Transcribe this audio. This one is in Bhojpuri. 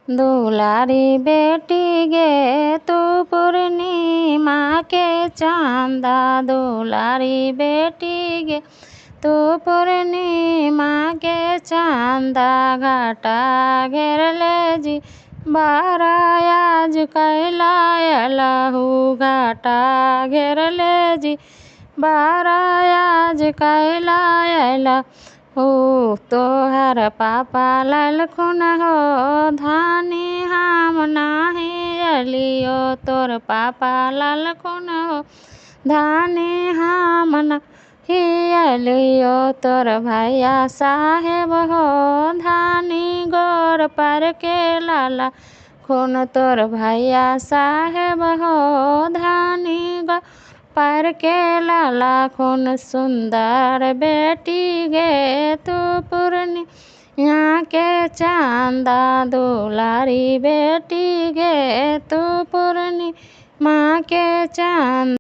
दुलारी बेटी गे तू पूर्णिमा के चांदा, दुलारी बेटी गे तू पूर्णिमा के चांदा। घाटा घेरले जी बारायाज कैलायलहू, घाटा घेरले जी बारायाज कैलायला हो। तोहर पापा ललखुन हो धानी हम नाही अलियो, तोर पापा ललखुन हो धानी हम नाही अलियो। तोर भैया साहेब हो धानी गोर पर के लाला खून, तोर भैया साहेब हो धानी गोर पर के लाला खून। सुंदर बेटी गे तू पूर्णिमा के चांदा, दुलारी बेटी गे तू पूर्णिमा के चांदा।